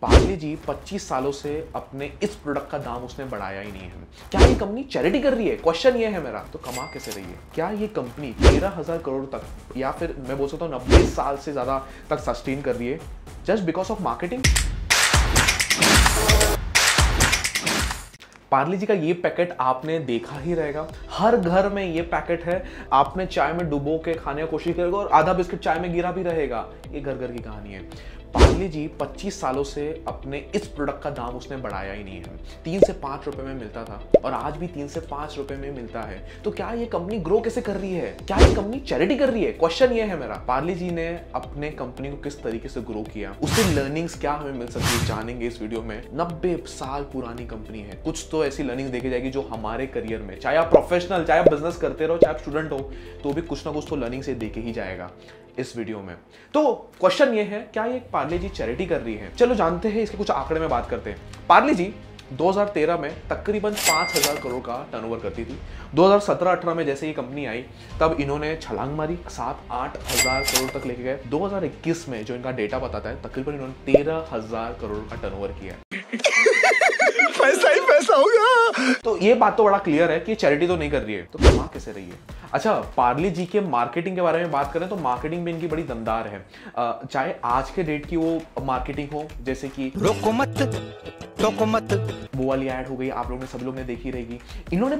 पार्ले जी 25 सालों से अपने इस प्रोडक्ट का दाम उसने बढ़ाया ही नहीं है। क्या ये कंपनी चैरिटी कर रही है? क्वेश्चन ये है मेरा। तो कमा कैसे रही है? क्या ये कंपनी 13,000 करोड़ तक या फिर मैं बोल सकता हूँ 90 साल से ज्यादा तक सस्टेन कर रही है just because of marketing? Parle G का ये पैकेट आपने देखा ही रहेगा, हर घर में ये पैकेट है। आपने चाय में डुबो के खाने की कोशिश करेगा और आधा बिस्किट चाय में गिरा भी रहेगा। ये घर घर की कहानी है। पार्ले जी 25 सालों से अपने इस प्रोडक्ट का दाम उसने बढ़ाया ही नहीं है। 3 से 5 रुपए में मिलता था और आज भी 3 से 5 रुपए में मिलता है। तो क्या ये कंपनी ग्रो कैसे कर रही है? क्या ये कंपनी चैरिटी कर रही है? क्वेश्चन ये है मेरा। पार्ले जी ने अपने कंपनी को किस तरीके से ग्रो किया, उससे लर्निंग्स क्या हमें मिल सकती है, जानेंगे इस वीडियो में। 90 साल पुरानी कंपनी है, कुछ तो ऐसी लर्निंग्स देखी जाएगी जो हमारे करियर में, चाहे आप प्रोफेशनल, चाहे आप बिजनेस करते रहो, चाहे आप स्टूडेंट हो, तो भी कुछ ना कुछ तो लर्निंग से देखे ही जाएगा इस वीडियो में। तो क्वेश्चन ये है, क्या ये पार्ले जी चैरिटी कर रही है? चलो जानते हैं, इसके कुछ आंकड़े में बात करते हैं। पार्ले जी 2013 में तकरीबन 5,000 करोड़ का टर्नओवर करती थी। 2017-18 में जैसे ये कंपनी आई तब इन्होंने छलांग मारी, 7-8 हजार करोड़ तक लेके गए। 2021 में जो इनका डेटा बताता है, तकरीबन इन्होंने 13,000 करोड़ का टर्नओवर किया है। पैसा ही पैसा होगा। तो ये बात तो बड़ा क्लियर है कि चैरिटी तो नहीं कर रही है, तो कमा कैसे रही है? अच्छा, पार्ले जी के मार्केटिंग के बारे में बात करें तो मार्केटिंग में इनकी बड़ी दमदार है। चाहे आज के डेट की वो मार्केटिंग हो, जैसे कि रोको मत वो वाली ऐड हो गई, आप लोगों ने, सभी लोग ने देखी रहेगी। इन्होंने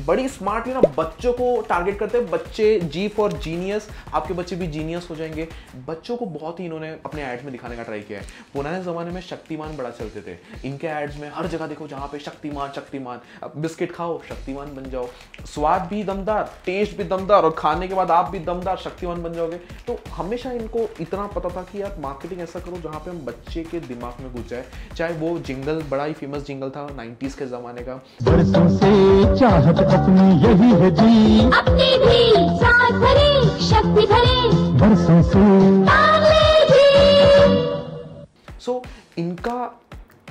बड़ी स्मार्ट ना बच्चों को टारगेट करते हैं। बच्चे, जी फॉर जीनियस, आपके बच्चे भी जीनियस हो जाएंगे। बच्चों को बहुत ही इन्होंने अपने एड में दिखाने का ट्राई किया है। पुराने जमाने में शक्तिमान बड़ा चलते थे, इनके एड्स में हर जगह देखो जहां पे शक्तिमान शक्तिमान, बिस्किट खाओ शक्तिमान बन जाओ, स्वाद भी दमदार, टेस्ट भी दमदार, और खाने के बाद आप भी दमदार शक्तिमान बन जाओगे। तो हमेशा इनको इतना पता था कि यार मार्केटिंग ऐसा करो जहां पे हम बच्चे के दिमाग में घुस जाए। चाहे वो जिंगल, बड़ा ही फेमस जिंगल था 90s के जमाने का, बरसों से चाहत अपनी यही है जी, अपनी भी साथ भरे शक्ति भरे बरसों से पार्ले जी। सो इनका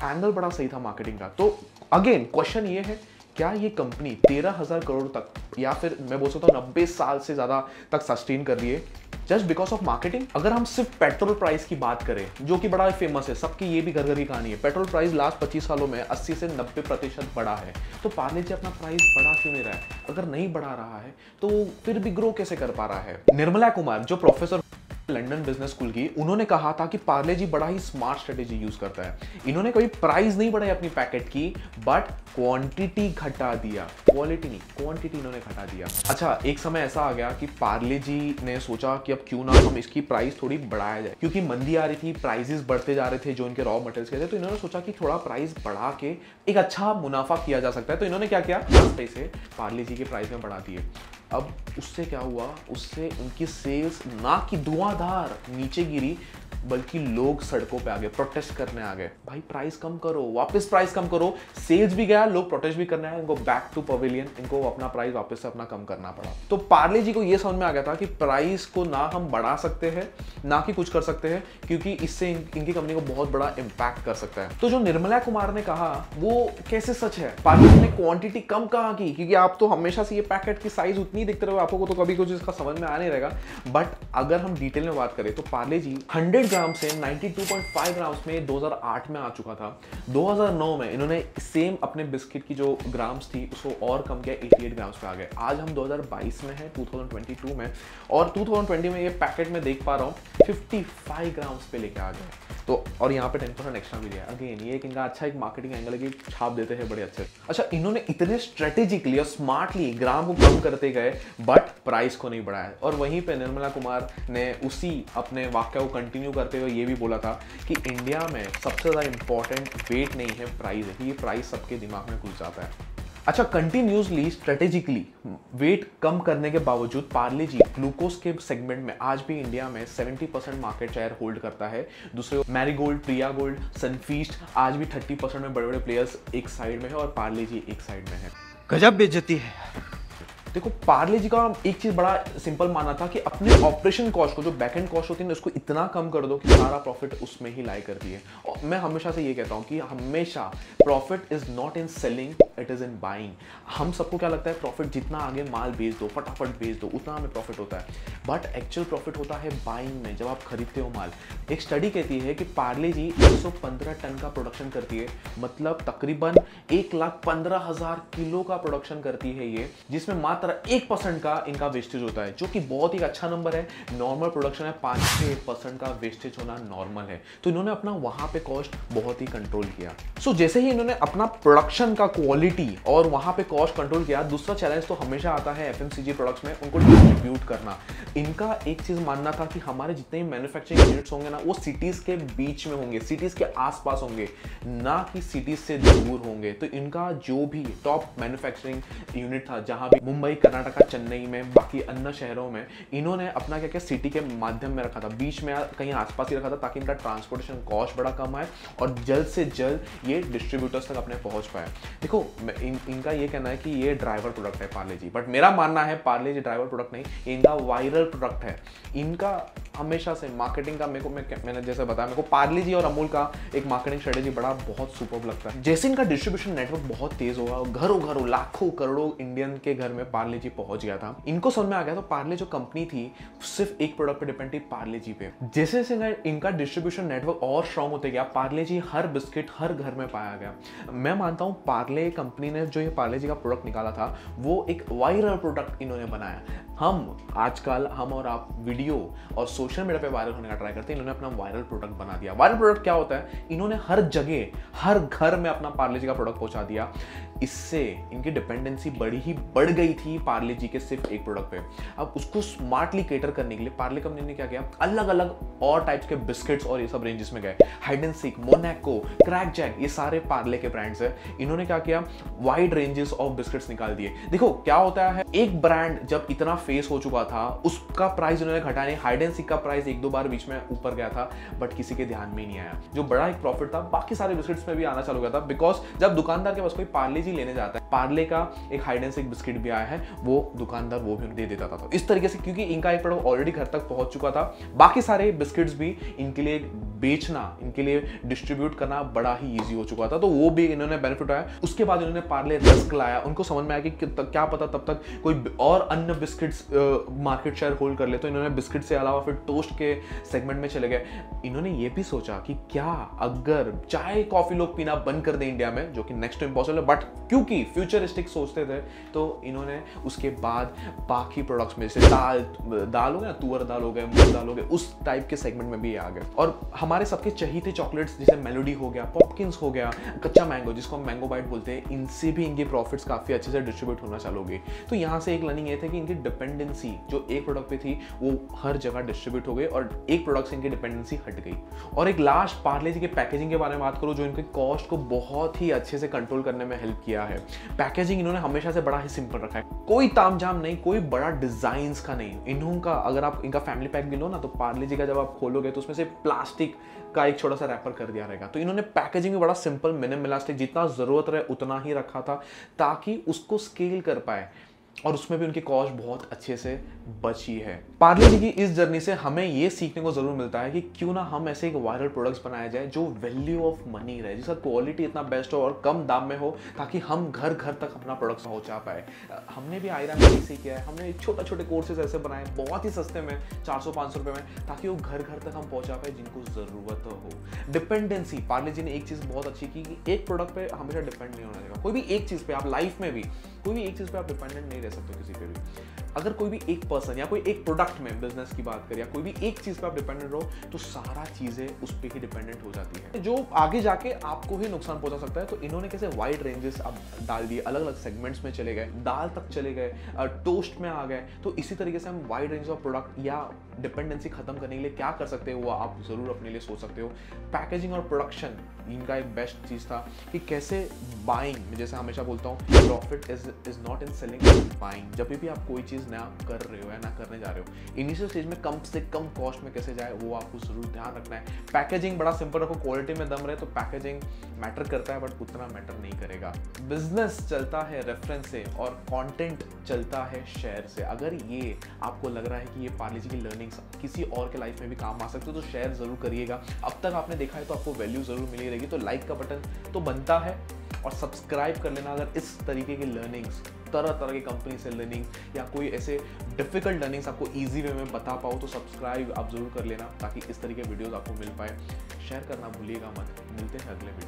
एंगल बड़ा सही था मार्केटिंग का। तो अगेन क्वेश्चन ये है, क्या ये कंपनी 13,000 करोड़ तक या फिर मैं बोल सकता हूँ 90 साल से ज्यादा तक सस्टेन कर रही है जस्ट बिकॉज ऑफ मार्केटिंग? अगर हम सिर्फ पेट्रोल प्राइस की बात करें, जो कि बड़ा फेमस है, सबकी ये भी घर घर की कहानी है, पेट्रोल प्राइस लास्ट 25 सालों में 80 से 90% बढ़ा है। तो पार्ले जी अपना प्राइस बढ़ा क्यों नहीं रहा है? अगर नहीं बढ़ा रहा है तो फिर भी ग्रो कैसे कर पा रहा है? निर्मला कुमार, जो प्रोफेसर लंदन बिजनेस स्कूल की, उन्होंने कहा था कि पार्ले जी बड़ा ही स्मार्ट स्ट्रेटेजी यूज करता है। इन्होंने कोई प्राइस नहीं बढ़ाई अपनी पैकेट की, बट क्वांटिटी घटा दिया, क्वालिटी नहीं, क्वांटिटी इन्होंने घटा दिया। अच्छा, एक समय ऐसा आ गया कि पार्ले जी ने सोचा कि अब क्यों ना हम इसकी प्राइस थोड़ी बढ़ाया जाए, क्योंकि मंदी आ रही थी, प्राइसेस बढ़ते जा रहे थे जो इनके रॉ मटेरियल्स के थे। तो इन्होंने सोचा कि थोड़ा प्राइस बढ़ा के एक अच्छा मुनाफा किया जा सकता है। तो इन्होंने क्या किया, 10 पैसे पार्ले जी के प्राइस में बढ़ा दिए। अब उससे क्या हुआ, उससे उनकी सेल्स ना कि धुआंधार नीचे गिरी, बल्कि लोग सड़कों पे आ गए, प्रोटेस्ट करने आ गए। भाई प्राइस कम करो, वापस प्राइस कम करो। सेल्स भी गया, लोग प्रोटेस्ट भी करने आए, इनको बैक टू पवेलियन, इनको अपना प्राइस वापस से अपना कम करना पड़ा। तो पार्ले जी को ये समझ में आ गया था कि प्राइस को ना हम बढ़ा सकते हैं, ना कि कुछ कर सकते हैं, क्योंकि इससे इनकी कंपनी को बहुत बड़ा इंपैक्ट कर सकता है। तो जो निर्मला कुमार ने कहा वो कैसे सच है? पार्ले जी ने क्वांटिटी कम कहाँ की? क्योंकि आप तो हमेशा से ये पैकेट की साइज उतनी दिखते रहे, आपको तो कभी कुछ इसका समझ में आ नहीं रहेगा। बट अगर हम डिटेल में बात करें तो पार्ले जी 100 ग्राम से 92.5 ग्राम्स में 2008 में आ चुका था। 2009 में इन्होंने सेम अपने बिस्किट की जो ग्राम्स थी उसको और कम किया, 88 ग्राम्स पे आ गए। आज हम 2022 में है, 2022 में, और 2020 में ये पैकेट में देख पा रहा हूँ 55 ग्राम्स पे लेके आ गए। तो और यहाँ पे 10% एक्स्ट्रा भी दिया। अगेन ये एक इनका अच्छा एक मार्केटिंग एंगल है कि छाप देते हैं बड़े अच्छे। अच्छा, इन्होंने इतने स्ट्रेटेजिकली और स्मार्टली ग्राम को कम करते गए बट प्राइस को नहीं बढ़ाया। और वहीं पे निर्मला कुमार ने उसी अपने वाक्य को कंटिन्यू करते हुए ये भी बोला था कि इंडिया में सबसे ज़्यादा इंपॉर्टेंट वेट नहीं है, प्राइस है। ये प्राइस सबके दिमाग में घुस जाता है। अच्छा, कंटिन्यूसली स्ट्रेटेजिकली वेट कम करने के बावजूद पार्ले जी ग्लूकोज के सेगमेंट में आज भी इंडिया में 70% मार्केट शेयर होल्ड करता है। दूसरे मैरीगोल्ड, प्रिया गोल्ड, सनफीस्ट आज भी 30% में बड़े बड़े प्लेयर्स एक साइड में है और पार्ले जी एक साइड में है। गजब बेइज्जती है। देखो पार्ले जी का एक चीज बड़ा सिंपल मानना था कि अपने ऑपरेशन कॉस्ट को, जो बैक एंड कॉस्ट होती है, उसको इतना कम कर दो कि सारा प्रॉफिट उसमें ही लाई कर दिए। और मैं हमेशा से ये कहता हूँ कि हमेशा profit is not in selling, it is in buying. हम सबको क्या लगता है प्रॉफिट जितना आगे माल बेच दो, फटाफट बेच दो, उतना हमें प्रॉफिट होता है, बट एक्चुअल प्रॉफिट होता है बाइंग में, जब आप खरीदते हो माल। एक स्टडी कहती है कि पार्ले जी 115 टन का प्रोडक्शन करती है, मतलब तकरीबन 1,15,000 किलो का प्रोडक्शन करती है ये, जिसमें मात्र 1% का इनका वेस्टेज होता है, जो कि बहुत ही अच्छा नंबर है। नॉर्मल प्रोडक्शन है 5-6% का वेस्टेज होना नॉर्मल है। तो इन्होंने अपना वहां पे कॉस्ट बहुत ही कंट्रोल किया। सो जैसे ही इन्होंने अपना प्रोडक्शन का क्वालिटी और वहां पे कॉस्ट कंट्रोल किया, दूसरा चैलेंज तो हमेशा आता है एफएमसीजी प्रोडक्ट्स में उनको डिस्ट्रीब्यूट करना। इनका एक चीज मानना था कि हमारे जितने मैन्युफैक्चरिंग यूनिट्स होंगे ना, वो सिटीज के बीच में होंगे, सिटीज के आसपास होंगे, ना कि सिटीज से दूर होंगे। तो इनका जो भी टॉप मैन्युफैक्चरिंग यूनिट था, जहां भी मुंबई, कर्नाटका, चेन्नई में, बाकी अन्य शहरों में, इन्होंने अपना क्या क्या सिटी के माध्यम में रखा था, बीच में कहीं आसपास ही रखा था, ताकि इनका ट्रांसपोर्टेशन कॉस्ट बड़ा कम आए और जल्द से जल्द ये डिस्ट्रीब्यूटर्स तक अपने पहुंच पाए। देखो इनका ये कहना है कि ये ड्राइवर प्रोडक्ट है पार्ले जी, बट मेरा मानना है पार्ले जी ड्राइवर प्रोडक्ट नहीं, इनका वायरल प्रोडक्ट है। इनका हमेशा से मार्केटिंग का मैंने जैसे बताया, मेरे को पार्ले जी और अमूल का एक मार्केटिंग स्ट्रेटेजी बड़ा बहुत सुपर्ब लगता है। जैसे इनका डिस्ट्रीब्यूशन नेटवर्क बहुत तेज होगा, घरों लाखों करोड़ों इंडियन के घर में पार्ले जी पहुंच गया था। इनको समझ में आ गया तो पार्ले जो कंपनी थी सिर्फ एक प्रोडक्ट पे डिपेंड थी, पार्ले जी पे। जैसे जैसे इनका डिस्ट्रीब्यूशन नेटवर्क और स्ट्रॉन्ग होते गया, पार्ले जी हर बिस्किट हर घर में पाया गया। मैं मानता हूँ पार्ले कंपनी ने जो ये पार्ले जी का प्रोडक्ट निकाला था, वो एक वायरल प्रोडक्ट इन्होंने बनाया। आजकल हम और आप वीडियो और सोशल मीडिया पे वायरल होने का ट्राई करते हैं, इन्होंने अपना वायरल प्रोडक्ट बना दिया। वायरल प्रोडक्ट क्या होता है? इन्होंने हर जगह, हर घर में अपना पार्ले जी का प्रोडक्ट पहुंचा दिया। इससे इनकी डिपेंडेंसी बढ़ गई थी पार्ले जी के सिर्फ एक प्रोडक्ट पे। अब उसको स्मार्टली केटर करने के लिए पार्ले कंपनी ने क्या किया, अलग अलग और टाइप्स के बिस्किट्स और ये सब रेंजेस में गए। Hide and Seek, Monaco, Krack Jack, ये सारे पार्ले के ब्रांड्स है। इन्होंने क्या किया, वाइड रेंजेस ऑफ बिस्किट्स निकाल दिए। देखो क्या होता है, एक ब्रांड जब इतना फेस हो चुका था, उसका प्राइस उन्होंने घटाया नहीं। हाइड एंड सीक का प्राइस 1-2 बार बीच में ऊपर गया था, बट किसी के ध्यान में ही नहीं आया। जो बड़ा एक प्रॉफिट था, बाकी सारे बिस्किट्स में भी आना चालू हो गया था, बिकॉज जब दुकानदार के पास कोई पार्ले जी लेने जाता है, पार्ले का एक हाइड एंड सीक बिस्किट भी आया है, वो दुकानदार वो भी दे देता था। तो इस तरीके से, क्योंकि इनका एक प्रोडक्ट ऑलरेडी घर तक पहुंच चुका था, बाकी सारे बिस्किट्स भी इनके लिए बेचना, इनके लिए डिस्ट्रीब्यूट करना बड़ा ही ईजी हो चुका था। तो वो भी इन्होंने बेनिफिट आया। उसके बाद इन्होंने पार्ले रस्क लाया। उनको समझ में आया कि क्या पता तब तक कोई और अन्य बिस्किट्स मार्केट शेयर होल्ड कर ले, तो इन्होंने बिस्किट से अलावा फिर टोस्ट के सेगमेंट में चले गए। इन्होंने ये भी सोचा कि क्या अगर चाय कॉफी लोग पीना बंद कर दें इंडिया में, जो कि नेक्स्ट टू इम्पॉसिबल है, बट क्योंकि फ्यूचरिस्टिक सोचते थे, तो इन्होंने उसके बाद बाकी प्रोडक्ट्स में, जैसे दाल हो गया, तुअर दाल हो गए, मूंग दाल हो गए, उस टाइप के सेगमेंट में भी आ गए। और हमारे सबके चहीते चॉकलेट्स जैसे मेलोडी हो गया, पॉपकिंस हो गया, कच्चा मैंगो जिसको हम मैंगो बाइट बोलते हैं, इनसे भी इनके प्रॉफिट्स काफी अच्छे से डिस्ट्रीब्यूट होना चालू हो गई। तो यहाँ से एक लर्निंग ये थे कि इनकी डिपेंडेंसी जो एक प्रोडक्ट पे थी, वो हर जगह डिस्ट्रीब्यूट हो गई और एक प्रोडक्ट से इनकी डिपेंडेंसी हट गई। और एक लास्ट पार्ले जी के पैकेजिंग के बारे में बात करूं, जो इनके कॉस्ट को बहुत ही अच्छे से कंट्रोल करने में हेल्प किया है। पैकेजिंग इन्होंने हमेशा से बड़ा ही सिंपल रखा है, कोई तामझाम नहीं, कोई बड़ा डिजाइन का नहीं। इन्हों का अगर आप इनका फैमिली पैक भी लो ना, तो पार्ले जी का जब आप खोलोगे तो उसमें से प्लास्टिक का एक छोटा सा रैपर कर दिया रहेगा। तो इन्होंने पैकेजिंग में बड़ा सिंपल, मिनिमलिस्टिक, जितना जरूरत रहे उतना ही रखा था, ताकि उसको स्केल कर पाए, और उसमें भी उनकी कॉस्ट बहुत अच्छे से बची है। पार्ले जी की इस जर्नी से हमें ये सीखने को जरूर मिलता है कि क्यों ना हम ऐसे एक वायरल प्रोडक्ट्स बनाया जाए जो वैल्यू ऑफ मनी रहे, जिसका क्वालिटी इतना बेस्ट हो और कम दाम में हो, ताकि हम घर घर तक अपना प्रोडक्ट्स पहुंचा पाए। हमने भी आयरा में ऐसे किया है, हमने छोटे कोर्सेज ऐसे बनाए बहुत ही सस्ते में, 400-500 रुपए में, ताकि वो घर घर तक हम पहुंचा पाए जिनको जरूरत हो। डिपेंडेंसी, पार्ले जी ने एक चीज बहुत अच्छी की कि एक प्रोडक्ट पे हमेशा डिपेंड नहीं होना चाहिए। कोई भी एक चीज पे, आप लाइफ में भी कोई भी एक चीज पे आप डिपेंडेंट नहीं रह सकते किसी पे भी। अगर कोई भी एक पर्सन या कोई एक प्रोडक्ट में, बिजनेस की बात करें, या कोई भी एक चीज पे आप डिपेंडेंट रहो, तो सारा चीजें उस पे ही डिपेंडेंट हो जाती है, जो आगे जाके आपको ही नुकसान पहुंचा सकता है। तो इन्होंने कैसे वाइड रेंजेस अब डाल दिए, अलग अलग सेगमेंट्स में चले गए, दाल तक चले गए, टोस्ट में आ गए। तो इसी तरीके से हम वाइड रेंज ऑफ प्रोडक्ट या डिपेंडेंसी खत्म करने के लिए क्या कर सकते हो, वो आप जरूर अपने लिए सोच सकते हो। पैकेजिंग और प्रोडक्शन इनका एक बेस्ट चीज था कि कैसे बाइंग, जैसे हमेशा बोलता हूँ, profit is not in selling, buying. जब भी आप कोई चीज बिजनेस नया कर रहे हो या ना करने जा रहे हो, इनिशियल स्टेज में कम से कम कॉस्ट में कैसे जाए वो आपको जरूर ध्यान रखना है। पैकेजिंग बड़ा सिंपल रखो, क्वालिटी में दम रहे तो पैकेजिंग मैटर करता है बट उतना मैटर नहीं करेगा। बिजनेस चलता है रेफरेंस से और कंटेंट चलता है शेयर से। अगर ये आपको लग रहा है कि ये पार्ले जी की लर्निंग्स किसी और के लाइफ में भी काम आ सकते हो तो शेयर जरूर करिएगा। अब तक आपने देखा है तो आपको वैल्यू जरूर मिली रहेगी, तो लाइक का बटन तो बनता है और सब्सक्राइब कर लेना। अगर इस तरीके की लर्निंग्स, तरह तरह की कंपनी से लर्निंग या कोई ऐसे डिफिकल्ट लर्निंग्स आपको इजी वे में बता पाओ तो सब्सक्राइब आप जरूर कर लेना ताकि इस तरीके वीडियोस आपको मिल पाए। शेयर करना भूलिएगा मत। मिलते हैं अगले वीडियो।